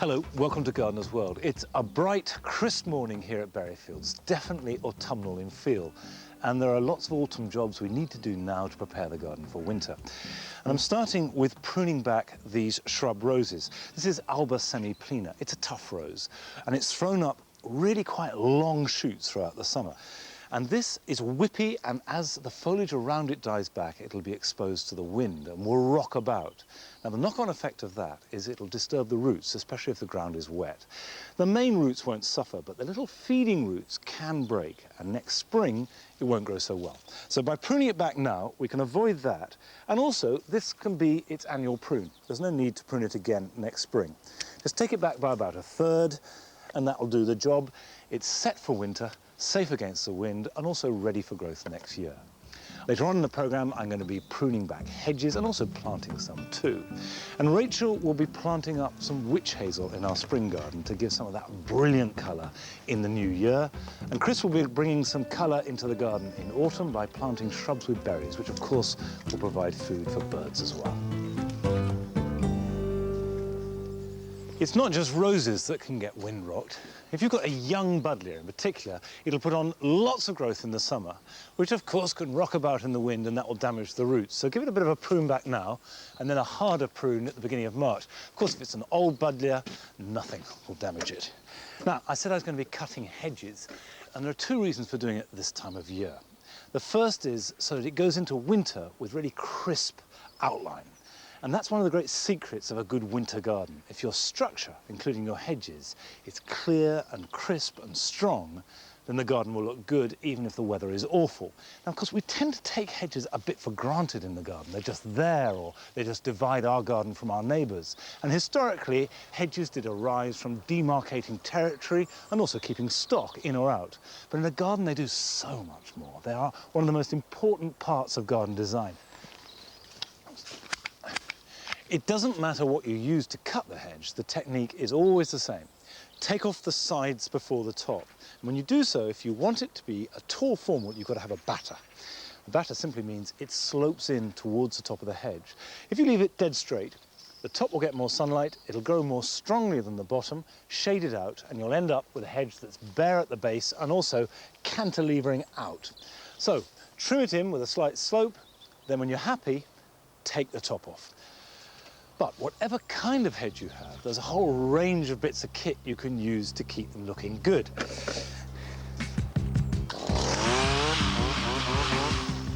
Hello, welcome to Gardener's World. It's a bright, crisp morning here at Berryfields, definitely autumnal in feel. And there are lots of autumn jobs we need to do now to prepare the garden for winter. And I'm starting with pruning back these shrub roses. This is Alba semiplena. It's a tough rose, and it's thrown up really quite long shoots throughout the summer. And this is whippy, and as the foliage around it dies back, it'll be exposed to the wind and will rock about. Now, the knock-on effect of that is it'll disturb the roots, especially if the ground is wet. The main roots won't suffer, but the little feeding roots can break, and next spring, it won't grow so well. So by pruning it back now, we can avoid that. And also, this can be its annual prune. There's no need to prune it again next spring. Just take it back by about a third, and that'll do the job. It's set for winter, safe against the wind, and also ready for growth next year. Later on in the programme, I'm going to be pruning back hedges and also planting some too. And Rachel will be planting up some witch hazel in our spring garden to give some of that brilliant colour in the new year. And Chris will be bringing some colour into the garden in autumn by planting shrubs with berries, which of course will provide food for birds as well. It's not just roses that can get wind-rocked. If you've got a young buddleia in particular, it'll put on lots of growth in the summer, which of course can rock about in the wind and that will damage the roots. So give it a bit of a prune back now, and then a harder prune at the beginning of March. Of course, if it's an old buddleia, nothing will damage it. Now, I said I was going to be cutting hedges, and there are two reasons for doing it this time of year. The first is so that it goes into winter with really crisp outline. And that's one of the great secrets of a good winter garden. If your structure, including your hedges, is clear and crisp and strong, then the garden will look good even if the weather is awful. Now, of course, we tend to take hedges a bit for granted in the garden. They're just there, or they just divide our garden from our neighbours. And historically, hedges did arise from demarcating territory and also keeping stock in or out. But in a garden, they do so much more. They are one of the most important parts of garden design. It doesn't matter what you use to cut the hedge, the technique is always the same. Take off the sides before the top. And when you do so, if you want it to be a tall formal, you've got to have a batter. A batter simply means it slopes in towards the top of the hedge. If you leave it dead straight, the top will get more sunlight, it'll grow more strongly than the bottom, shade it out, and you'll end up with a hedge that's bare at the base and also cantilevering out. So, trim it in with a slight slope, then when you're happy, take the top off. But whatever kind of hedge you have, there's a whole range of bits of kit you can use to keep them looking good.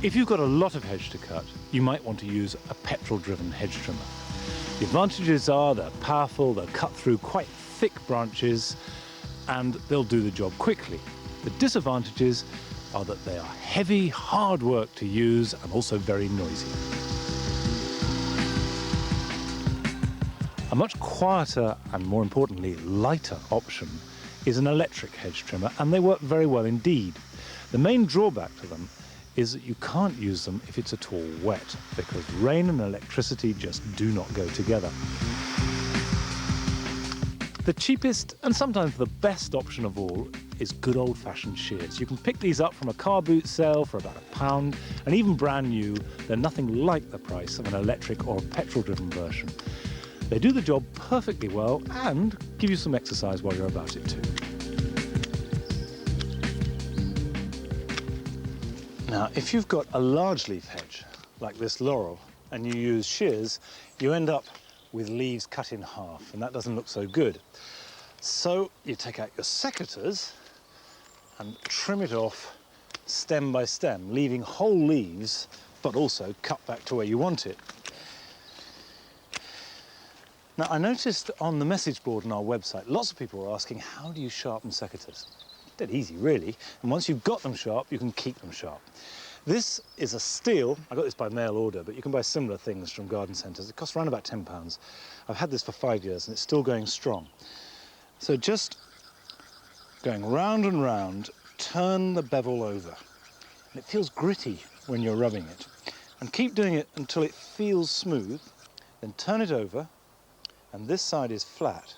If you've got a lot of hedge to cut, you might want to use a petrol-driven hedge trimmer. The advantages are they're powerful, they'll cut through quite thick branches, and they'll do the job quickly. The disadvantages are that they are heavy, hard work to use and also very noisy. A much quieter and, more importantly, lighter option is an electric hedge trimmer, and they work very well indeed. The main drawback to them is that you can't use them if it's at all wet, because rain and electricity just do not go together. The cheapest and sometimes the best option of all is good old-fashioned shears. You can pick these up from a car boot sale for about £1, and even brand new, they're nothing like the price of an electric or petrol-driven version. They do the job perfectly well and give you some exercise while you're about it too. Now, if you've got a large leaf hedge, like this laurel, and you use shears, you end up with leaves cut in half, and that doesn't look so good. So you take out your secateurs and trim it off stem by stem, leaving whole leaves, but also cut back to where you want it. Now, I noticed on the message board on our website, lots of people were asking, how do you sharpen secateurs? Dead easy, really. And once you've got them sharp, you can keep them sharp. This is a steel. I got this by mail order, but you can buy similar things from garden centres. It costs around about £10. I've had this for 5 years, and it's still going strong. So just going round and round, turn the bevel over. And it feels gritty when you're rubbing it. And keep doing it until it feels smooth, then turn it over, and this side is flat,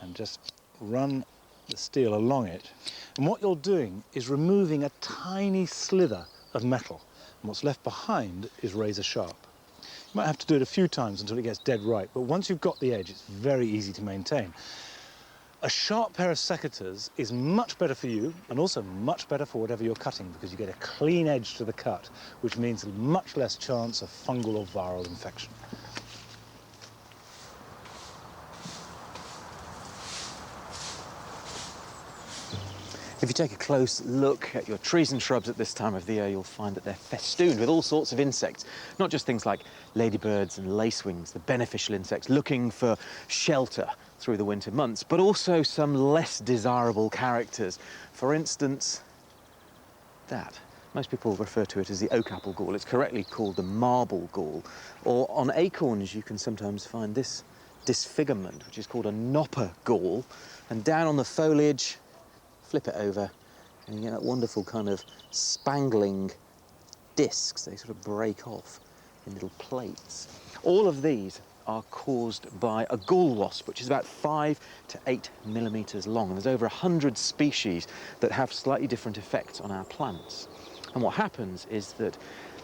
and just run the steel along it. And what you're doing is removing a tiny slither of metal, and what's left behind is razor sharp. You might have to do it a few times until it gets dead right, but once you've got the edge, it's very easy to maintain. A sharp pair of secateurs is much better for you and also much better for whatever you're cutting because you get a clean edge to the cut, which means much less chance of fungal or viral infection. If you take a close look at your trees and shrubs at this time of the year, you'll find that they're festooned with all sorts of insects, not just things like ladybirds and lacewings, the beneficial insects looking for shelter through the winter months, but also some less desirable characters. For instance, that. Most people refer to it as the oak apple gall. It's correctly called the marble gall. Or on acorns, you can sometimes find this disfigurement, which is called a knopper gall. And down on the foliage, flip it over, and you get that wonderful kind of spangling discs. They sort of break off in little plates. All of these are caused by a gall wasp, which is about 5 to 8 millimetres long. And there's over 100 species that have slightly different effects on our plants. And what happens is that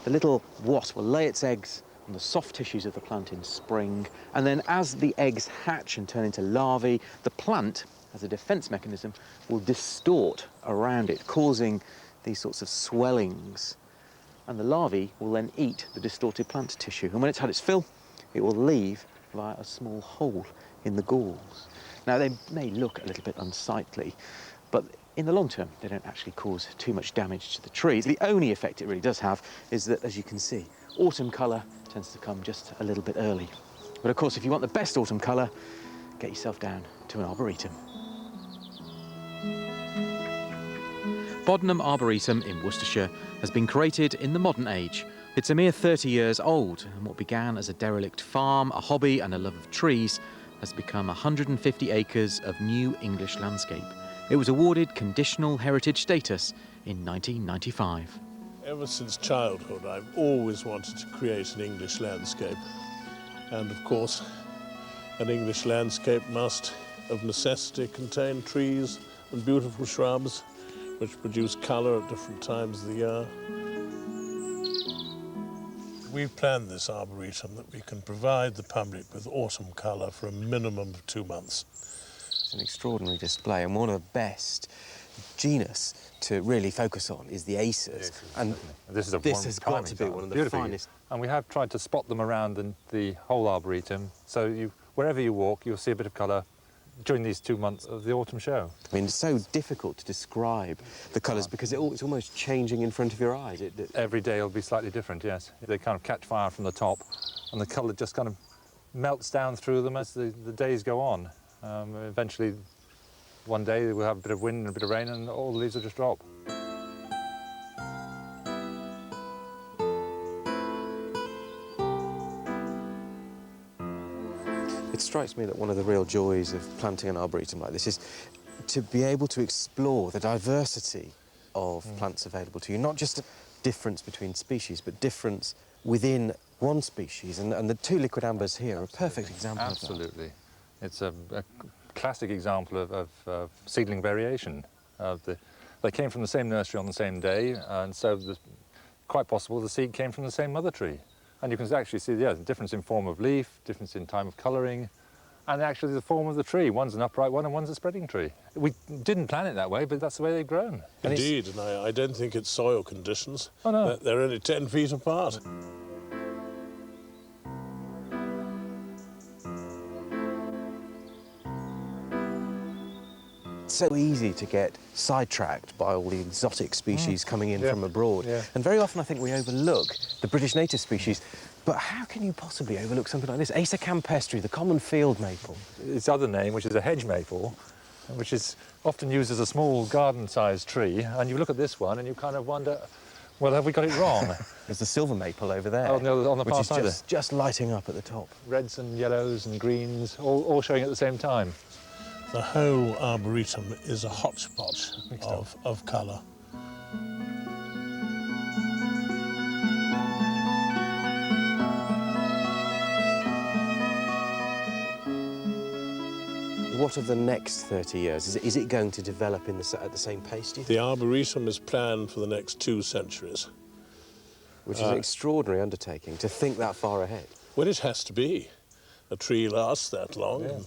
the little wasp will lay its eggs on the soft tissues of the plant in spring, and then as the eggs hatch and turn into larvae, the plant, as a defence mechanism, will distort around it, causing these sorts of swellings. And the larvae will then eat the distorted plant tissue. And when it's had its fill, it will leave via a small hole in the galls. Now, they may look a little bit unsightly, but in the long term, they don't actually cause too much damage to the trees. The only effect it really does have is that, as you can see, autumn colour tends to come just a little bit early. But of course, if you want the best autumn colour, get yourself down to an arboretum. Bodnam Arboretum in Worcestershire has been created in the modern age. It's a mere 30 years old, and what began as a derelict farm, a hobby and a love of trees has become 150 acres of new English landscape. It was awarded conditional heritage status in 1995. Ever since childhood, I've always wanted to create an English landscape. And of course, an English landscape must, of necessity, contain trees and beautiful shrubs which produce colour at different times of the year. We've planned this arboretum that we can provide the public with autumn colour for a minimum of 2 months. It's an extraordinary display, and one of the best genus to really focus on is the acers. And this has got to be one of the finest. And we have tried to spot them around the whole arboretum, so wherever you walk, you'll see a bit of colour during these 2 months of the autumn show. I mean, it's so difficult to describe the colours because it's almost changing in front of your eyes. Every day will be slightly different, yes. They kind of catch fire from the top, and the colour just kind of melts down through them as the days go on. Eventually, one day we'll have a bit of wind and a bit of rain, and all the leaves will just drop. It strikes me that one of the real joys of planting an arboretum like this is to be able to explore the diversity of plants available to you, not just a difference between species, but difference within one species. And the two liquid ambers here are a perfect example of that. Absolutely. It's a classic example of seedling variation. They came from the same nursery on the same day, and so quite possible the seed came from the same mother tree. And you can actually see, the difference in form of leaf, difference in time of colouring, and actually the form of the tree. One's an upright one and one's a spreading tree. We didn't plan it that way, but that's the way they've grown. Indeed, and I don't think it's soil conditions. Oh, no. They're only 10 feet apart. It's so easy to get sidetracked by all the exotic species coming in from abroad. Yeah. And very often I think we overlook the British native species. But how can you possibly overlook something like this? Acer campestre, the common field maple. Its other name, which is a hedge maple, which is often used as a small garden-sized tree, and you look at this one and you kind of wonder, well, have we got it wrong? There's the silver maple over there. On the far side which is just lighting up at the top. Reds and yellows and greens, all showing at the same time. The whole arboretum is a hodgepodge of colour. What of the next 30 years? Is it going to develop at the same pace, do you think? The arboretum is planned for the next 2 centuries. which is an extraordinary undertaking to think that far ahead. Well, it has to be. A tree lasts that long, and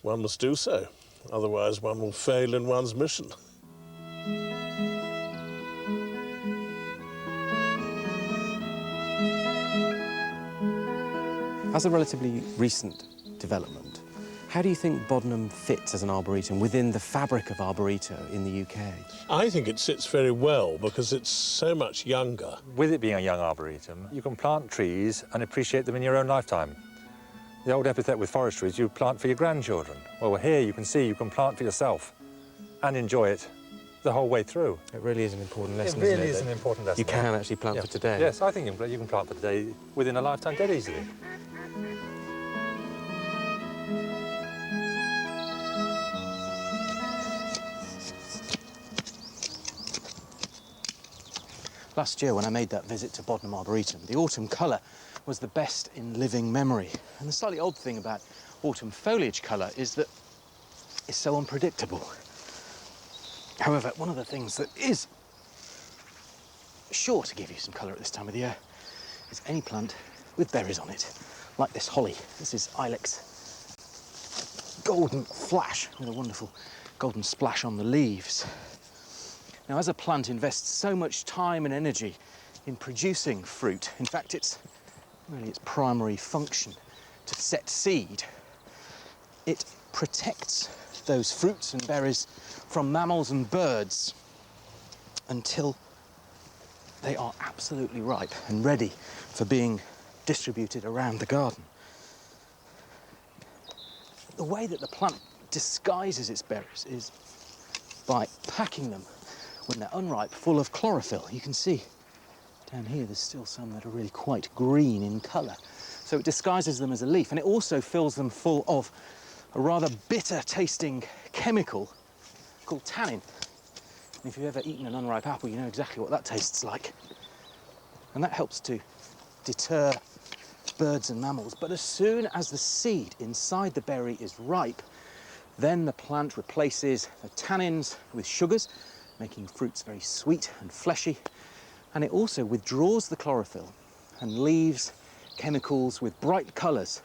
one must do so. Otherwise, one will fail in one's mission. As a relatively recent development, how do you think Bodnam fits as an arboretum within the fabric of arboreto in the UK? I think it sits very well because it's so much younger. With it being a young arboretum, you can plant trees and appreciate them in your own lifetime. The old epithet with forestry is you plant for your grandchildren. Well, here you can see you can plant for yourself and enjoy it the whole way through. It really is an important lesson, It really isn't is an important lesson. You can actually plant for today. Yes, I think you can plant for today within a lifetime dead easily. Last year, when I made that visit to Bodnam Arboretum, the autumn colour was the best in living memory. And the slightly odd thing about autumn foliage colour is that it's so unpredictable. However, one of the things that is sure to give you some colour at this time of the year is any plant with berries on it, like this holly. This is Ilex Golden Flash with a wonderful golden splash on the leaves. Now, as a plant invests so much time and energy in producing fruit, in fact, it's really its primary function to set seed, it protects those fruits and berries from mammals and birds until they are absolutely ripe and ready for being distributed around the garden. The way that the plant disguises its berries is by packing them when they're unripe, full of chlorophyll. You can see down here there's still some that are really quite green in colour. So it disguises them as a leaf, and it also fills them full of a rather bitter-tasting chemical called tannin. And if you've ever eaten an unripe apple, you know exactly what that tastes like. And that helps to deter birds and mammals. But as soon as the seed inside the berry is ripe, then the plant replaces the tannins with sugars, making fruits very sweet and fleshy, and it also withdraws the chlorophyll and leaves chemicals with bright colours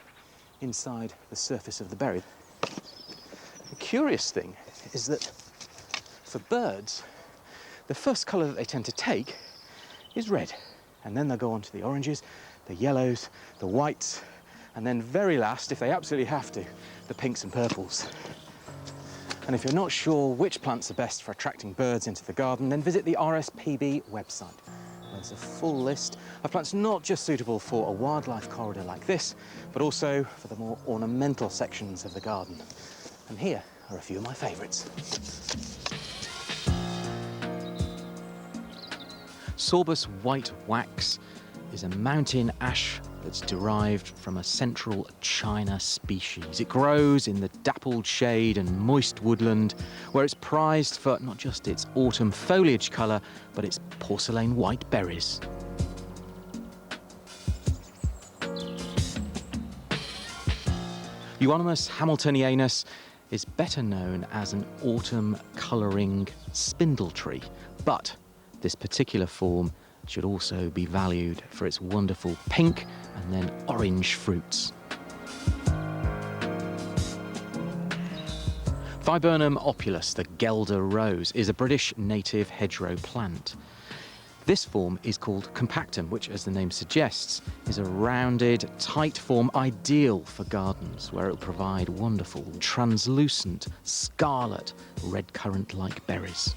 inside the surface of the berry. The curious thing is that for birds, the first colour that they tend to take is red, and then they'll go on to the oranges, the yellows, the whites, and then very last, if they absolutely have to, the pinks and purples. And if you're not sure which plants are best for attracting birds into the garden, then visit the RSPB website. There's a full list of plants not just suitable for a wildlife corridor like this, but also for the more ornamental sections of the garden. And here are a few of my favourites. Sorbus white wax is a mountain ash that's derived from a central China species. It grows in the dappled shade and moist woodland, where it's prized for not just its autumn foliage colour, but its porcelain white berries. Euonymus hamiltonianus is better known as an autumn colouring spindle tree, but this particular form should also be valued for its wonderful pink and then orange fruits. Viburnum opulus, the Gelder rose, is a British native hedgerow plant. This form is called compactum, which, as the name suggests, is a rounded, tight form ideal for gardens, where it will provide wonderful, translucent, scarlet, red currant-like berries.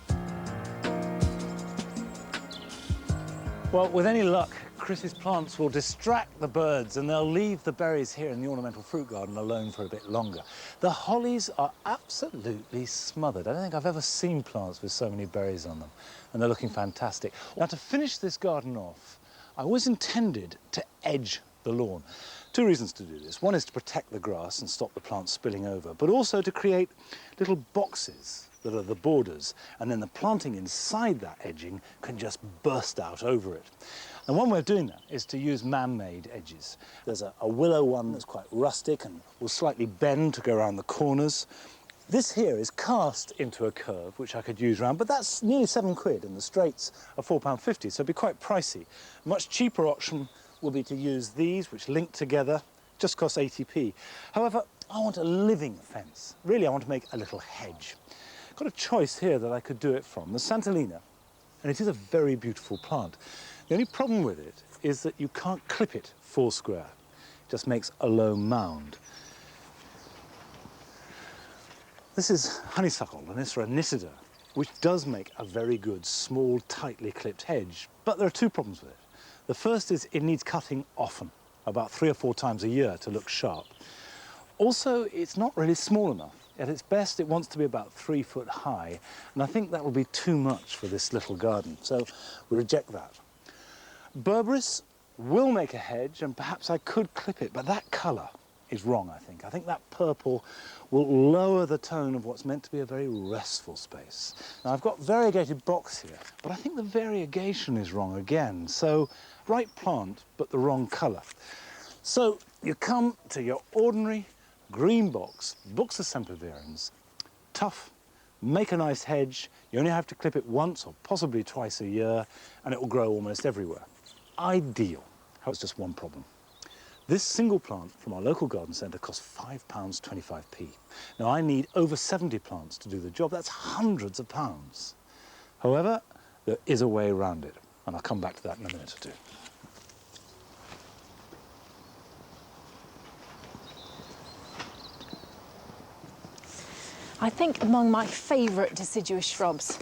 Well, with any luck, Chris's plants will distract the birds and they'll leave the berries here in the ornamental fruit garden alone for a bit longer. The hollies are absolutely smothered. I don't think I've ever seen plants with so many berries on them, and they're looking fantastic. Now, to finish this garden off, I always intended to edge the lawn. Two reasons to do this. One is to protect the grass and stop the plants spilling over, but also to create little boxes that are the borders, and then the planting inside that edging can just burst out over it. And one way of doing that is to use man-made edges. There's a willow one that's quite rustic and will slightly bend to go around the corners. This here is cast into a curve, which I could use round, but that's nearly £7, and the straights are £4.50, so it'd be quite pricey. A much cheaper option will be to use these, which link together, just cost 80p. However, I want a living fence. Really, I want to make a little hedge. Got a choice here that I could do it from, the Santolina, and it is a very beautiful plant. The only problem with it is that you can't clip it four square. It just makes a low mound. This is honeysuckle, Anisra nitida, which does make a very good, small, tightly clipped hedge. But there are two problems with it. The first is it needs cutting often, about 3 or 4 times a year to look sharp. Also, it's not really small enough. At its best, it wants to be about 3 foot high, and I think that will be too much for this little garden, so we reject that. Berberis will make a hedge, and perhaps I could clip it, but that colour is wrong, I think. I think that purple will lower the tone of what's meant to be a very restful space. Now, I've got variegated box here, but I think the variegation is wrong again. So, right plant, but the wrong colour. So, you come to your ordinary green box, Buxa sempervirens, tough, make a nice hedge. You only have to clip it once or possibly twice a year, and it will grow almost everywhere. Ideal. However, it's just one problem. This single plant from our local garden centre costs £5.25p. Now, I need over 70 plants to do the job. That's hundreds of pounds. However, there is a way around it, and I'll come back to that in a minute or two. I think among my favourite deciduous shrubs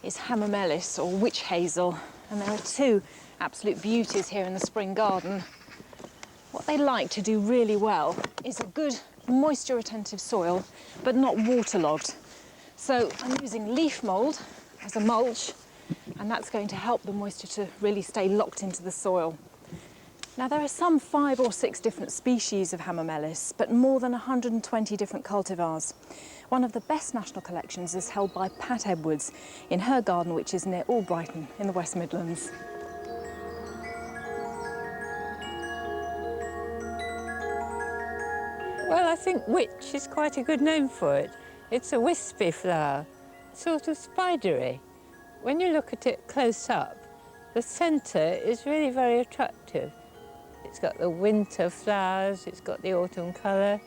is Hamamelis, or witch hazel, and there are two absolute beauties here in the spring garden. What they like to do really well is a good moisture-retentive soil, but not waterlogged. So I'm using leaf mould as a mulch, and that's going to help the moisture to really stay locked into the soil. Now, there are some 5 or 6 different species of Hamamelis, but more than 120 different cultivars. One of the best national collections is held by Pat Edwards in her garden, which is near Albrighton in the West Midlands. Well, I think witch is quite a good name for it. It's a wispy flower, sort of spidery. When you look at it close up, the centre is really very attractive. It's got the winter flowers, it's got the autumn colour,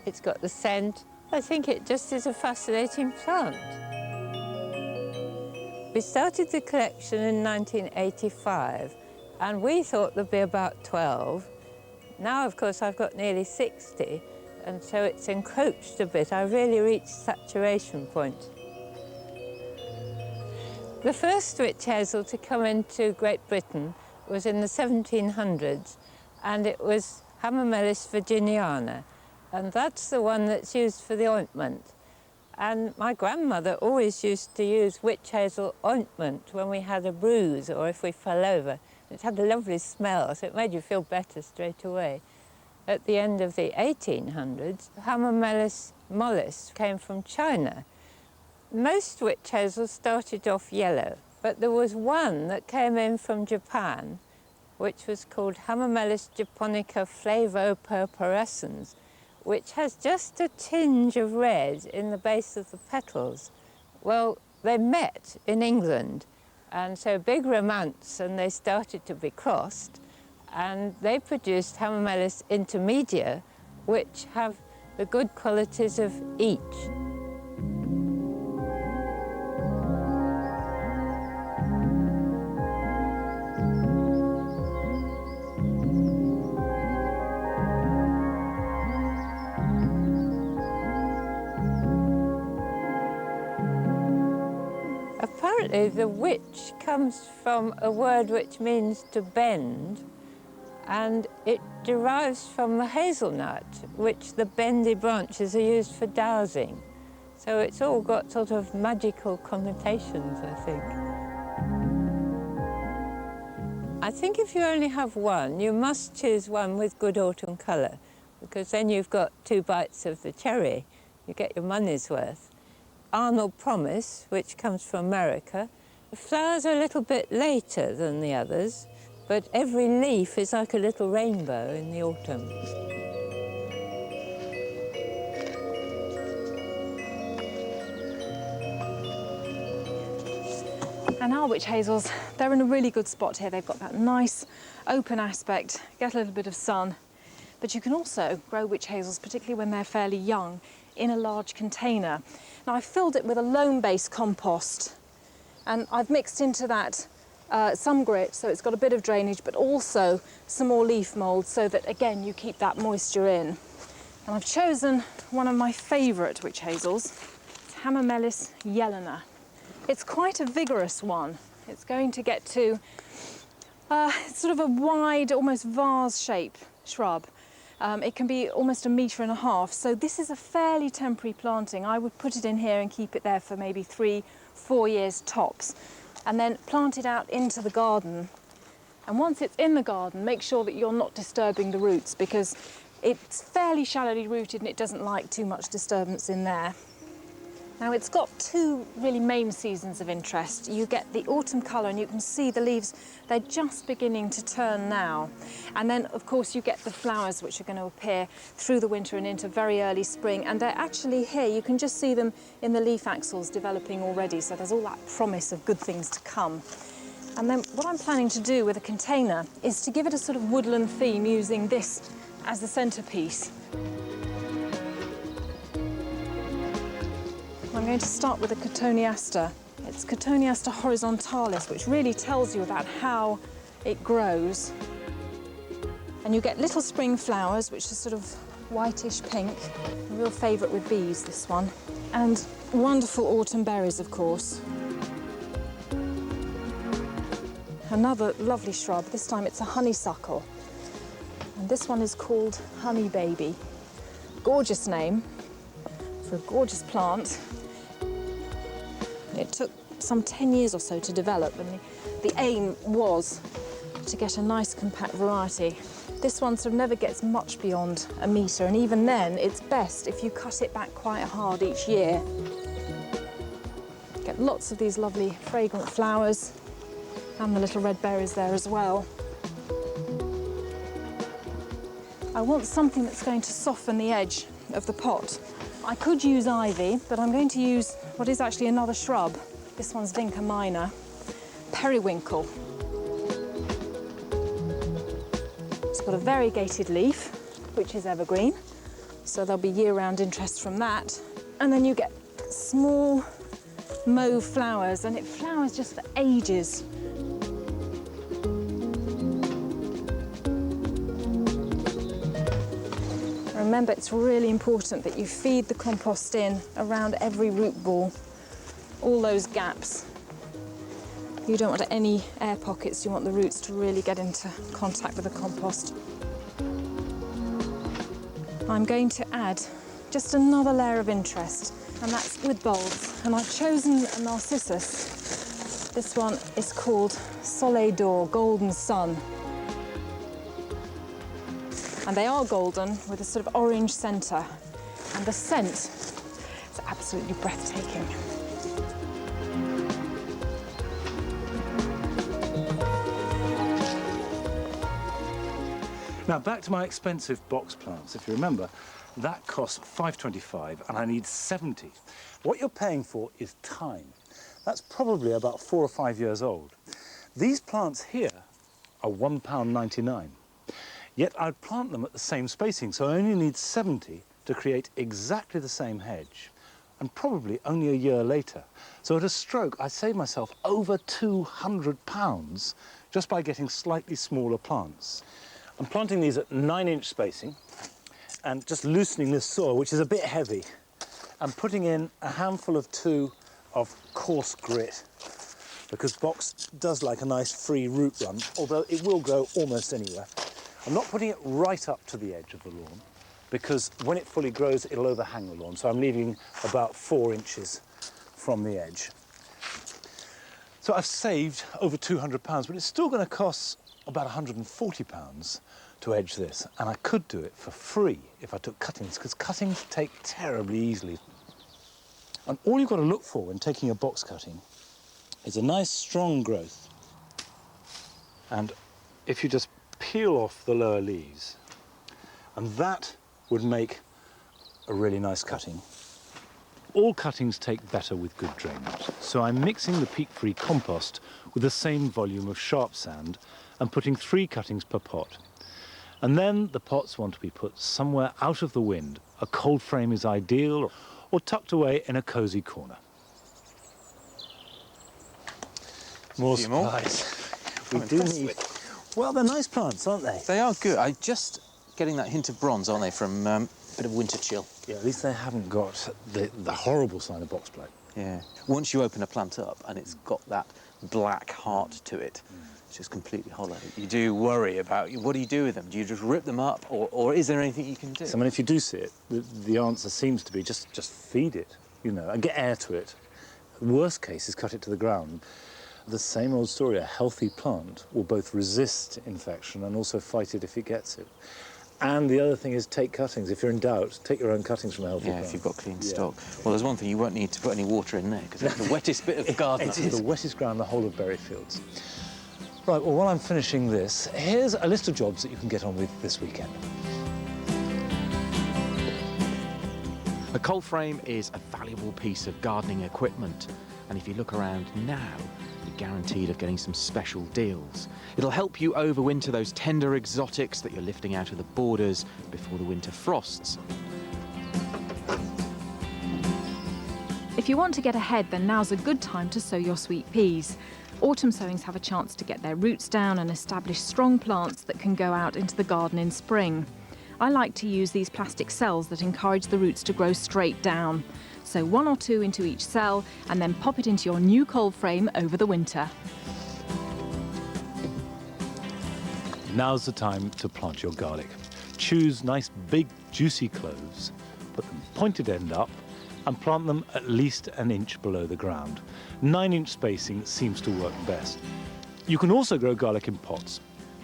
it's got the scent. I think it just is a fascinating plant. We started the collection in 1985, and we thought there'd be about 12. Now, of course, I've got nearly 60, and so it's encroached a bit. I really reached saturation point. The first witch hazel to come into Great Britain was in the 1700s, and it was Hamamelis virginiana, and that's the one that's used for the ointment. And my grandmother always used to use witch hazel ointment when we had a bruise or if we fell over. It had a lovely smell, so it made you feel better straight away. At the end of the 1800s, Hamamelis mollis came from China. Most witch hazels started off yellow, but there was one that came in from Japan, which was called Hamamelis japonica flavo-purpurescens, which has just a tinge of red in the base of the petals. Well, they met in England, and so big romance, and they started to be crossed, and they produced Hamamelis intermedia, which have the good qualities of each. Apparently, the witch comes from a word which means to bend, and it derives from the hazelnut, which the bendy branches are used for dowsing. So it's all got sort of magical connotations, I think. I think if you only have one, you must choose one with good autumn colour, because then you've got 2 bites of the cherry. You get your money's worth. Arnold Promise, which comes from America. The flowers are a little bit later than the others, but every leaf is like a little rainbow in the autumn. And our witch hazels, they're in a really good spot here. They've got that nice open aspect, get a little bit of sun. But you can also grow witch hazels, particularly when they're fairly young, in a large container. Now I've filled it with a loam-based compost, and I've mixed into that some grit, so it's got a bit of drainage, but also some more leaf mould, so that again you keep that moisture in. And I've chosen one of my favourite witch hazels, it's Hamamelis yellena. It's quite a vigorous one. It's going to get to it's sort of a wide, almost vase-shaped shrub. It can be almost 1.5 meters, so this is a fairly temporary planting. I would put it in here and keep it there for maybe 3-4 years tops, and then plant it out into the garden. And once it's in the garden, make sure that you're not disturbing the roots, because it's fairly shallowly rooted and it doesn't like too much disturbance in there. Now it's got two really main seasons of interest. You get the autumn colour, and you can see the leaves, they're just beginning to turn now. And then of course you get the flowers, which are going to appear through the winter and into very early spring. And they're actually here, you can just see them in the leaf axils developing already. So there's all that promise of good things to come. And then what I'm planning to do with a container is to give it a sort of woodland theme, using this as the centrepiece. I'm going to start with a Cotoneaster. It's Cotoneaster horizontalis, which really tells you about how it grows. And you get little spring flowers, which are sort of whitish pink. A real favourite with bees, this one. And wonderful autumn berries, of course. Another lovely shrub, this time it's a honeysuckle. And this one is called Honey Baby. Gorgeous name for a gorgeous plant. It took some 10 years or so to develop, and the aim was to get a nice compact variety. This one sort of never gets much beyond 1 metre, and even then it's best if you cut it back quite hard each year. Get lots of these lovely fragrant flowers, and the little red berries there as well. I want something that's going to soften the edge of the pot. I could use ivy, but I'm going to use what is actually another shrub. This one's Vinca minor, periwinkle. It's got a variegated leaf, which is evergreen, so there'll be year-round interest from that. And then you get small mauve flowers, and it flowers just for ages. Remember, it's really important that you feed the compost in around every root ball, all those gaps. You don't want any air pockets, you want the roots to really get into contact with the compost. I'm going to add just another layer of interest, and that's with bulbs. And I've chosen a narcissus. This one is called Soleil d'Or, Golden Sun. And they are golden with a sort of orange centre. And the scent is absolutely breathtaking. Now back to my expensive box plants. If you remember, that costs £5.25 and I need 70. What you're paying for is time. That's probably about 4 or 5 years old. These plants here are £1.99. Yet I'd plant them at the same spacing, so I only need 70 to create exactly the same hedge, and probably only a year later. So at a stroke, I save myself over £200 just by getting slightly smaller plants. I'm planting these at 9-inch spacing and just loosening this soil, which is a bit heavy, and putting in a handful of 2 of coarse grit, because box does like a nice free root run, although it will grow almost anywhere. I'm not putting it right up to the edge of the lawn, because when it fully grows, it'll overhang the lawn. So I'm leaving about 4 inches from the edge. So I've saved over £200, but it's still going to cost about £140 to edge this. And I could do it for free if I took cuttings, because cuttings take terribly easily. And all you've got to look for when taking a box cutting is a nice strong growth. And if you just peel off the lower leaves, and that would make a really nice cutting. all cuttings take better with good drainage, so I'm mixing the peat-free compost with the same volume of sharp sand and putting 3 cuttings per pot. And then the pots want to be put somewhere out of the wind. A cold frame is ideal, or tucked away in a cosy corner. More Few more. supplies. We I'm do impressed need... with- Well, they're nice plants, aren't they? They are good. I just getting that hint of bronze, aren't they, from a bit of winter chill. Yeah, at least they haven't got the horrible sign of box blight. Yeah. Once you open a plant up and it's got that black heart to it, it's just completely hollow, you do worry about, what do you do with them? Do you just rip them up, or is there anything you can do? So, I mean, if you do see it, the answer seems to be just feed it, you know, and get air to it. The worst case is cut it to the ground. The same old story, a healthy plant will both resist infection and also fight it if it gets it. And the other thing is take cuttings. If you're in doubt, take your own cuttings from a healthy plant. If you've got clean stock. Well, there's one thing, you won't need to put any water in there, because it's the wettest bit of the garden. It is the wettest ground in the whole of Bury Fields. Right, well, while I'm finishing this, here's a list of jobs that you can get on with this weekend. A cold frame is a valuable piece of gardening equipment, and if you look around now, you're guaranteed of getting some special deals. It'll help you overwinter those tender exotics that you're lifting out of the borders before the winter frosts. If you want to get ahead, then now's a good time to sow your sweet peas. Autumn sowings have a chance to get their roots down and establish strong plants that can go out into the garden in spring. I like to use these plastic cells that encourage the roots to grow straight down. Sow 1 or 2 into each cell and then pop it into your new cold frame over the winter. Now's the time to plant your garlic. Choose nice big juicy cloves, put them pointed end up and plant them at least an inch below the ground. 9-inch spacing seems to work best. You can also grow garlic in pots.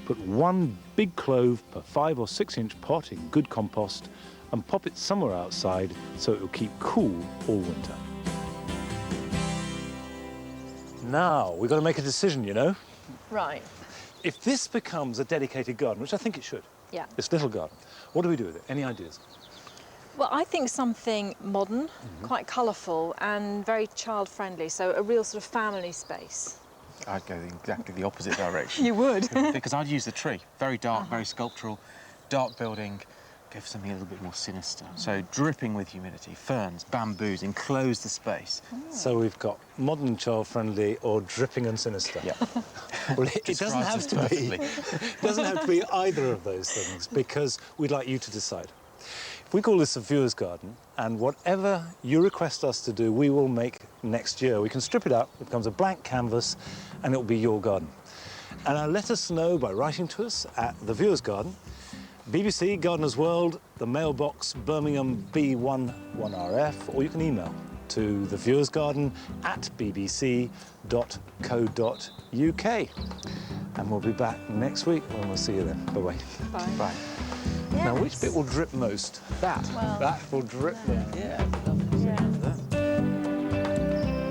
Put 1 big clove per 5 or 6-inch pot in good compost and pop it somewhere outside so it will keep cool all winter. Now, we've got to make a decision, you know. Right. If this becomes a dedicated garden, which I think it should, Yeah. this little garden, what do we do with it? Any ideas? Well, I think something modern, quite colourful and very child-friendly, so a real sort of family space. I'd go exactly the opposite direction. You would? Because I'd use the tree. Very dark, very sculptural, dark building. Go for something a little bit more sinister. So dripping with humidity, ferns, bamboos, enclose the space. So we've got modern, child-friendly, or dripping and sinister. Yeah. Well, it doesn't have to be. It doesn't have to be either of those things, because we'd like you to decide. If we call this a viewer's garden, and whatever you request us to do, we will make next year. We can strip it out, it becomes a blank canvas, and it'll be your garden. And let us know by writing to us at The Viewer's Garden, BBC, Gardener's World, the mailbox, Birmingham B11RF, or you can email to theviewersgarden@bbc.co.uk. And we'll be back next week when we'll see you then. Bye-bye. Bye. Bye. Yes. Now, which bit will drip most? That. That will drip there. Yeah.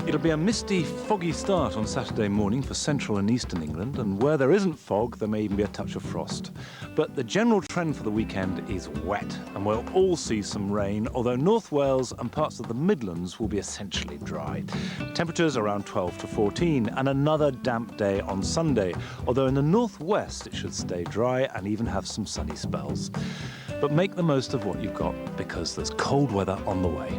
It'll be a misty, foggy start on Saturday morning for central and eastern England, and where there isn't fog, there may even be a touch of frost. But the general trend for the weekend is wet, and we'll all see some rain, although North Wales and parts of the Midlands will be essentially dry. Temperatures around 12 to 14, and another damp day on Sunday, although in the northwest it should stay dry and even have some sunny spells. But make the most of what you've got, because there's cold weather on the way.